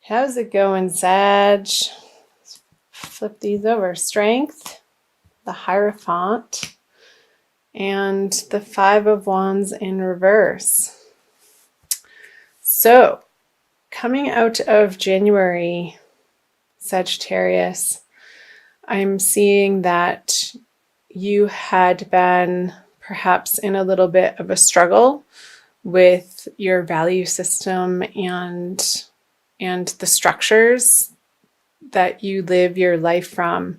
How's it going, Sag? Flip these over. Strength, the Hierophant, and the Five of Wands in reverse. So, coming out of January, Sagittarius, I'm seeing that you had been perhaps in a little bit of a struggle with your value system and the structures that you live your life from,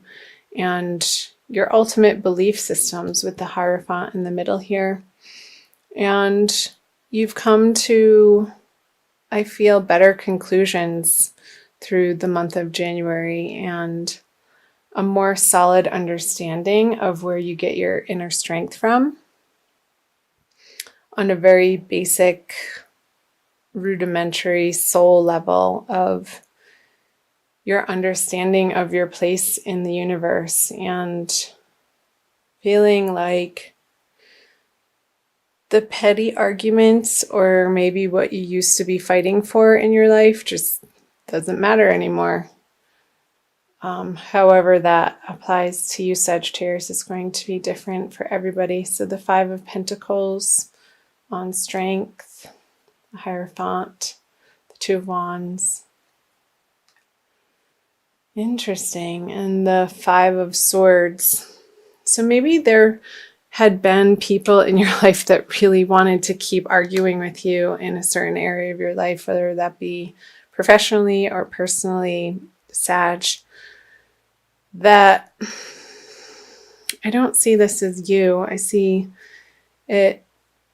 and your ultimate belief systems with the Hierophant in the middle here. And you've come to, I feel, better conclusions through the month of January and a more solid understanding of where you get your inner strength from on a very basic, rudimentary soul level of your understanding of your place in the universe, and feeling like the petty arguments or maybe what you used to be fighting for in your life just doesn't matter anymore. However that applies to you, Sagittarius, is going to be different for everybody. So the Five of Pentacles on strength, the Hierophant, the Two of Wands. Interesting. And the Five of Swords. So maybe there had been people in your life that really wanted to keep arguing with you in a certain area of your life, whether that be professionally or personally, Sag, that I don't see this as you. I see it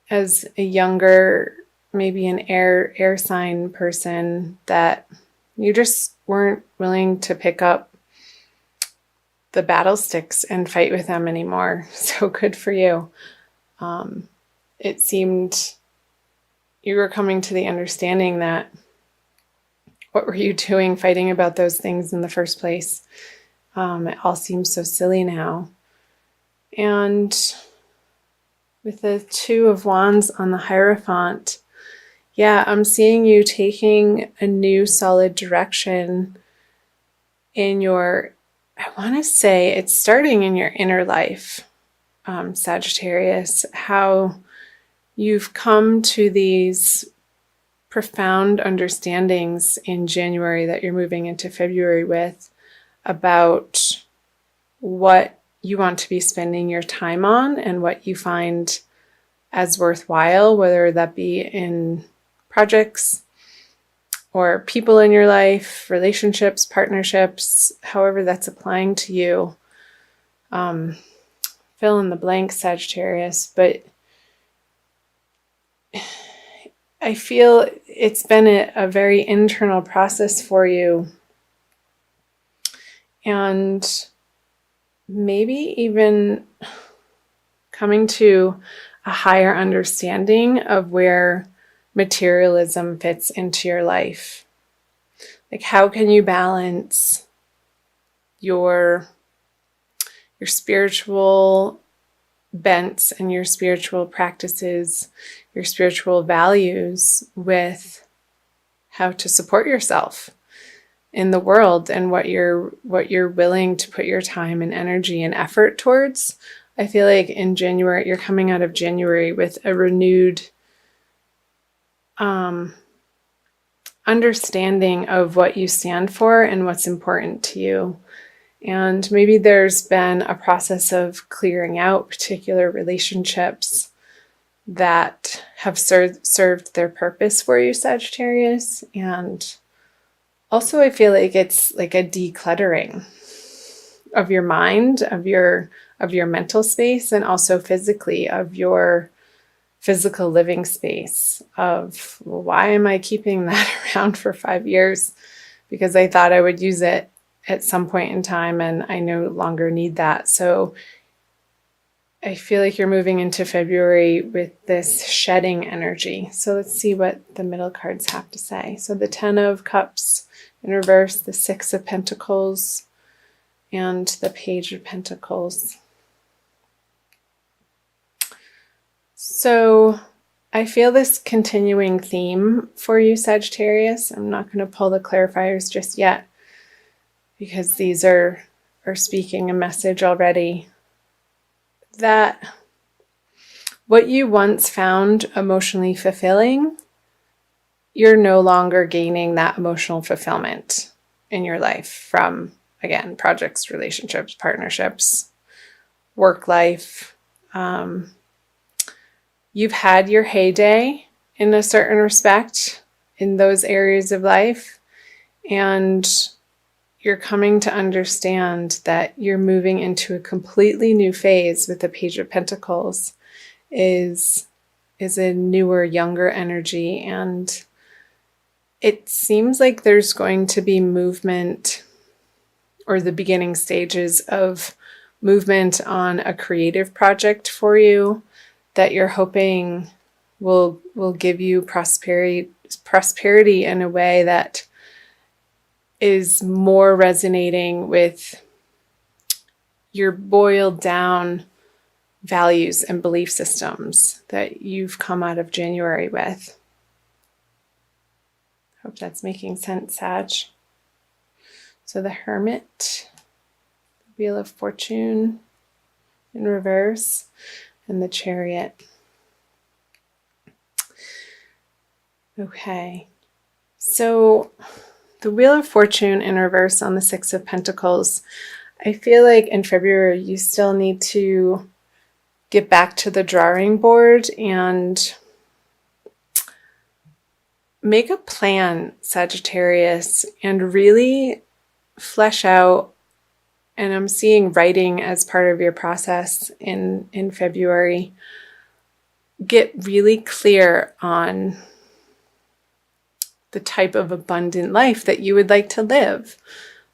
as a younger, maybe an air sign person that you just weren't willing to pick up the battle sticks and fight with them anymore. So good for you. It seemed you were coming to the understanding that what were you doing fighting about those things in the first place? It all seems so silly now. And with the Two of Wands on the Hierophant, yeah, I'm seeing you taking a new solid direction in your, I want to say it's starting in your inner life, Sagittarius, how you've come to these profound understandings in January that you're moving into February with about what you want to be spending your time on and what you find as worthwhile, whether that be in projects or people in your life, relationships, partnerships, however that's applying to you. Fill in the blank, Sagittarius, but I feel it's been a very internal process for you. And maybe even coming to a higher understanding of where materialism fits into your life. Like, how can you balance your spiritual bents and your spiritual practices, your spiritual values, with how to support yourself in the world and what you're willing to put your time and energy and effort towards. I feel like in January, you're coming out of January with a renewed understanding of what you stand for and what's important to you. And maybe there's been a process of clearing out particular relationships that have served their purpose for you, Sagittarius. And also, I feel like it's like a decluttering of your mind, of your mental space, and also physically of your physical living space of, well, why am I keeping that around for 5 years? Because I thought I would use it at some point in time and I no longer need that. So I feel like you're moving into February with this shedding energy. So let's see what the middle cards have to say. So the Ten of Cups in reverse, the Six of Pentacles, and the Page of Pentacles. So I feel this continuing theme for you, Sagittarius. I'm not going to pull the clarifiers just yet because these are speaking a message already. That what you once found emotionally fulfilling, you're no longer gaining that emotional fulfillment in your life from, again, projects, relationships, partnerships, work life. You've had your heyday in a certain respect in those areas of life, and you're coming to understand that you're moving into a completely new phase with the Page of Pentacles is a newer, younger energy, and it seems like there's going to be movement or the beginning stages of movement on a creative project for you that you're hoping will give you prosperity in a way that is more resonating with your boiled down values and belief systems that you've come out of January with. Hope that's making sense, Sag. So the Hermit, Wheel of Fortune in reverse, and the Chariot. Okay, so the Wheel of Fortune in reverse on the Six of Pentacles, I feel like in February you still need to get back to the drawing board and make a plan, Sagittarius, and really flesh out, and I'm seeing writing as part of your process in February. Get really clear on the type of abundant life that you would like to live.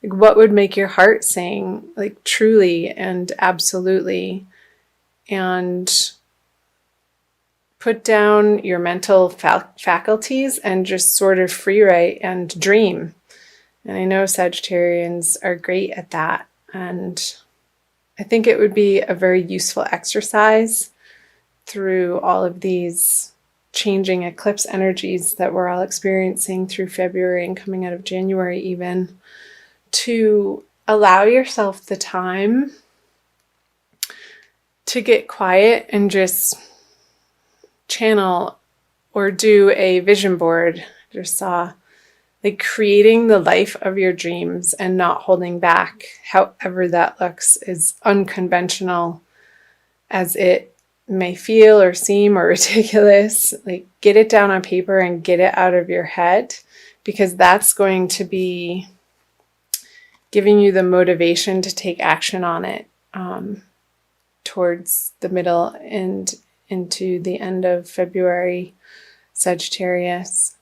Like, what would make your heart sing, like, truly and absolutely, and put down your mental faculties and just sort of free write and dream. And I know Sagittarians are great at that, and I think it would be a very useful exercise through all of these changing eclipse energies that we're all experiencing through February and coming out of January even, to allow yourself the time to get quiet and just channel or do a vision board. I just saw, like, creating the life of your dreams and not holding back, however that looks, as unconventional as it may feel or seem or ridiculous. Like, get it down on paper and get it out of your head, because that's going to be giving you the motivation to take action on it towards the middle and into the end of February, Sagittarius.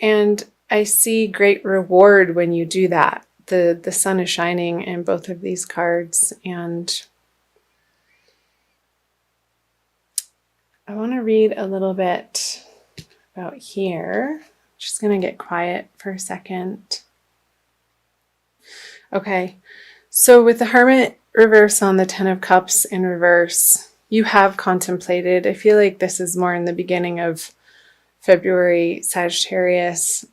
And I see great reward when you do that. The sun is shining in both of these cards, and I want to read a little bit about here. Just going to get quiet for a second. Okay, so with the Hermit reverse on the Ten of Cups in reverse, you have contemplated, I feel like this is more in the beginning of February, Sagittarius,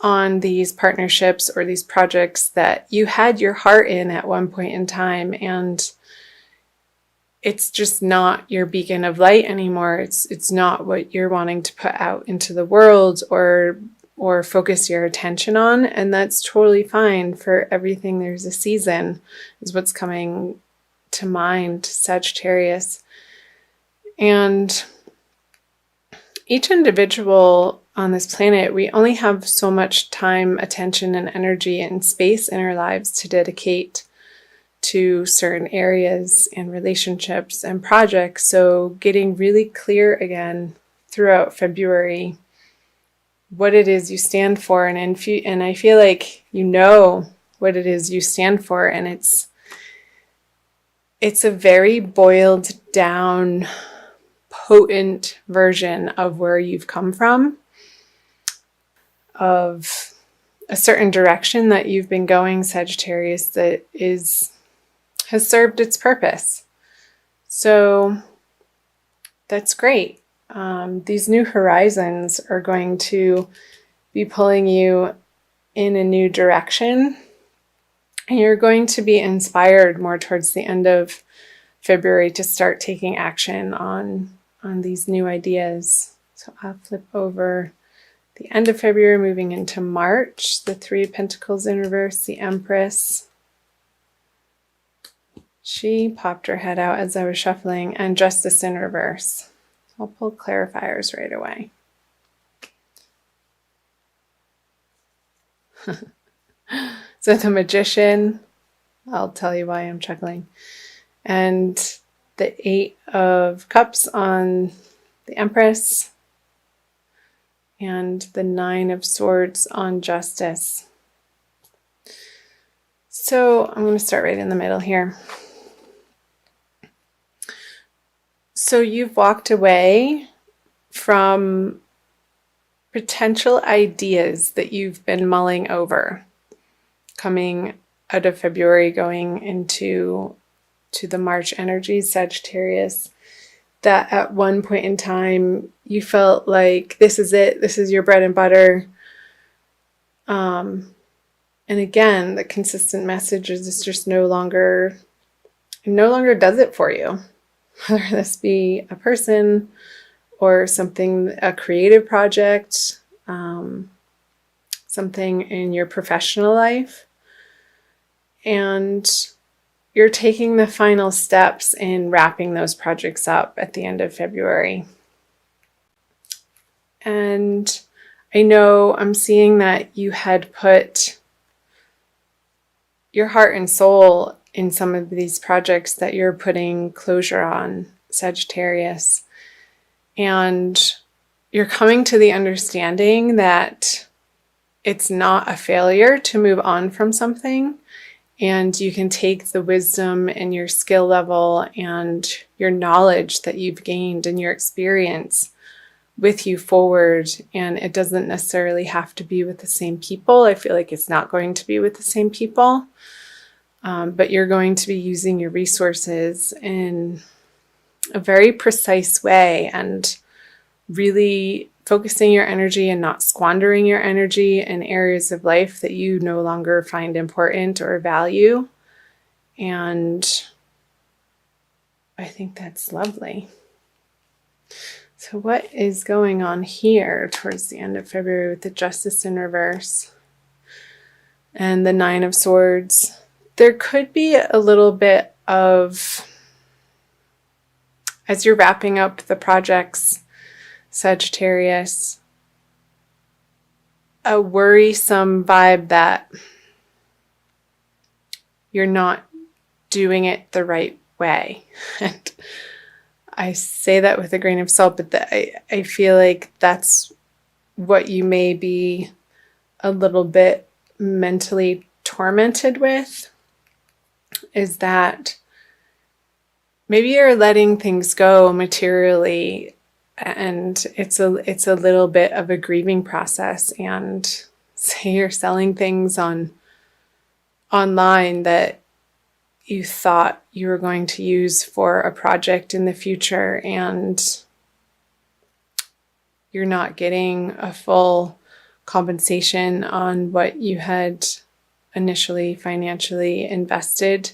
on these partnerships or these projects that you had your heart in at one point in time, and it's just not your beacon of light anymore. It's not what you're wanting to put out into the world or focus your attention on, and that's totally fine. For everything there's a season is what's coming to mind, Sagittarius. And each individual on this planet, we only have so much time, attention, and energy and space in our lives to dedicate to certain areas and relationships and projects. So getting really clear again throughout February what it is you stand for, and I feel like you know what it is you stand for, and it's a very boiled down, potent version of where you've come from, of a certain direction that you've been going, Sagittarius, that has served its purpose. So that's great. these new horizons are going to be pulling you in a new direction. And you're going to be inspired more towards the end of February to start taking action on these new ideas. So I'll flip over the end of February, moving into March, the Three of Pentacles in reverse, the Empress. She popped her head out as I was shuffling, and Justice in reverse. I'll pull clarifiers right away. So the Magician, I'll tell you why I'm chuckling. And the Eight of Cups on the Empress. And the Nine of Swords on Justice. So I'm going to start right in the middle here. So you've walked away from potential ideas that you've been mulling over, coming out of February, going into the March energies, Sagittarius, that at one point in time you felt like this is it, this is your bread and butter. And again, the consistent message is it's just no longer does it for you. Whether this be a person or something, a creative project, something in your professional life. And you're taking the final steps in wrapping those projects up at the end of February. And I know I'm seeing that you had put your heart and soul in some of these projects that you're putting closure on, Sagittarius. And you're coming to the understanding that it's not a failure to move on from something. And you can take the wisdom and your skill level and your knowledge that you've gained and your experience with you forward. And it doesn't necessarily have to be with the same people. I feel like it's not going to be with the same people. But you're going to be using your resources in a very precise way and really focusing your energy and not squandering your energy in areas of life that you no longer find important or value. And I think that's lovely. So what is going on here towards the end of February with the Justice in reverse and the Nine of Swords? There could be a little bit of, as you're wrapping up the projects, Sagittarius, a worrisome vibe that you're not doing it the right way. And I say that with a grain of salt, but I feel like that's what you may be a little bit mentally tormented with, is that maybe you're letting things go materially, and it's a little bit of a grieving process. And say you're selling things online that you thought you were going to use for a project in the future, and you're not getting a full compensation on what you had initially financially invested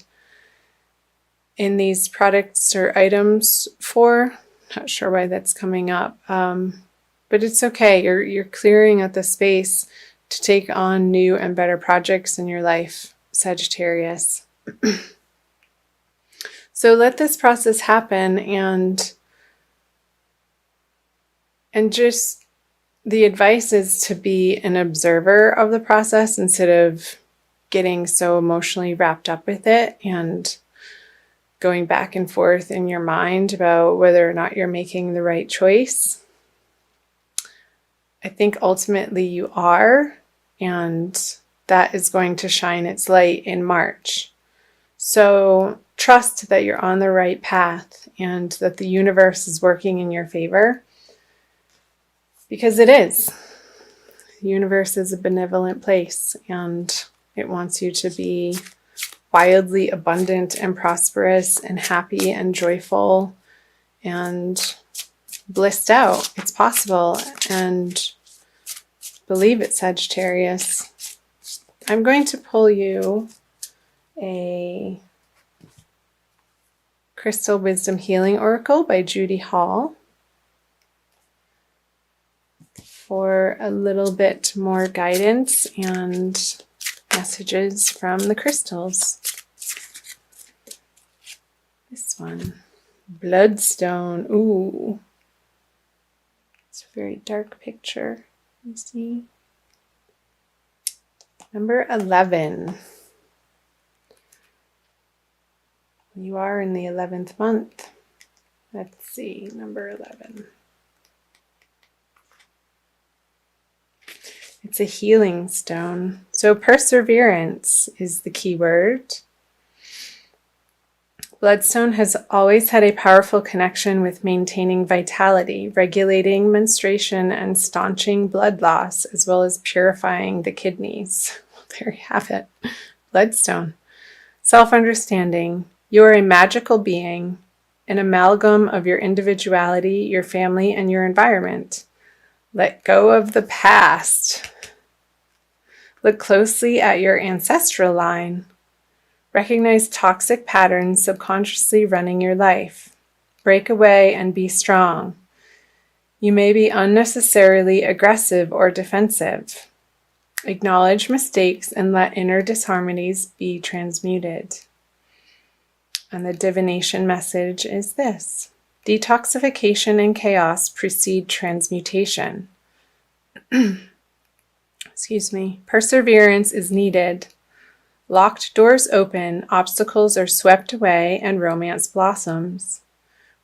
in these products or items for. Not sure why that's coming up, but it's okay. You're clearing out the space to take on new and better projects in your life, Sagittarius. So let this process happen, and just the advice is to be an observer of the process instead of getting so emotionally wrapped up with it and going back and forth in your mind about whether or not you're making the right choice. I think ultimately you are, and that is going to shine its light in March. So trust that you're on the right path and that the universe is working in your favor, because it is. The universe is a benevolent place, and it wants you to be wildly abundant and prosperous and happy and joyful and blissed out. It's possible. And believe it, Sagittarius. I'm going to pull you a Crystal Wisdom Healing Oracle by Judy Hall for a little bit more guidance and messages from the crystals. This one, Bloodstone. Ooh, it's a very dark picture. You see, number 11. You are in the 11th month. Let's see, number 11. It's a healing stone. So perseverance is the key word. Bloodstone has always had a powerful connection with maintaining vitality, regulating menstruation, and staunching blood loss, as well as purifying the kidneys. Well, there you have it. Bloodstone. Self-understanding. You are a magical being, an amalgam of your individuality, your family, and your environment. Let go of the past. Look closely at your ancestral line. Recognize toxic patterns subconsciously running your life. Break away and be strong. You may be unnecessarily aggressive or defensive. Acknowledge mistakes and let inner disharmonies be transmuted. And the divination message is this: detoxification and chaos precede transmutation. Excuse me. Perseverance is needed. Locked doors open, obstacles are swept away, and romance blossoms.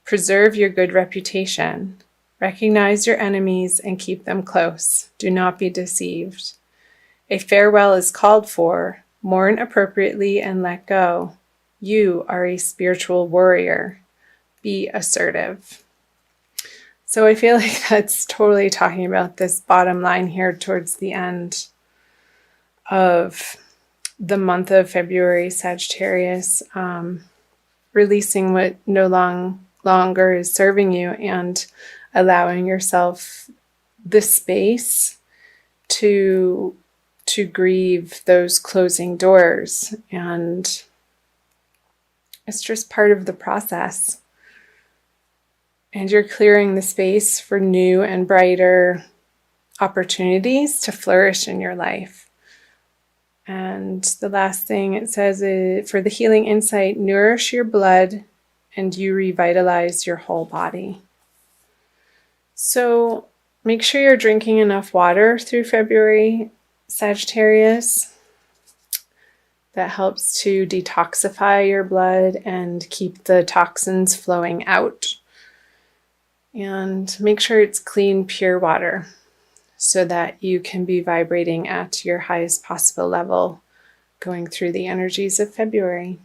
Preserve your good reputation. Recognize your enemies and keep them close. Do not be deceived. A farewell is called for. Mourn appropriately and let go. You are a spiritual warrior. Be assertive. So I feel like that's totally talking about this bottom line here towards the end of the month of February, Sagittarius, releasing what no longer is serving you and allowing yourself the space to grieve those closing doors. And it's just part of the process. And you're clearing the space for new and brighter opportunities to flourish in your life. And the last thing it says is, for the healing insight, nourish your blood and you revitalize your whole body. So make sure you're drinking enough water through February, Sagittarius. That helps to detoxify your blood and keep the toxins flowing out. And make sure it's clean, pure water so that you can be vibrating at your highest possible level going through the energies of February.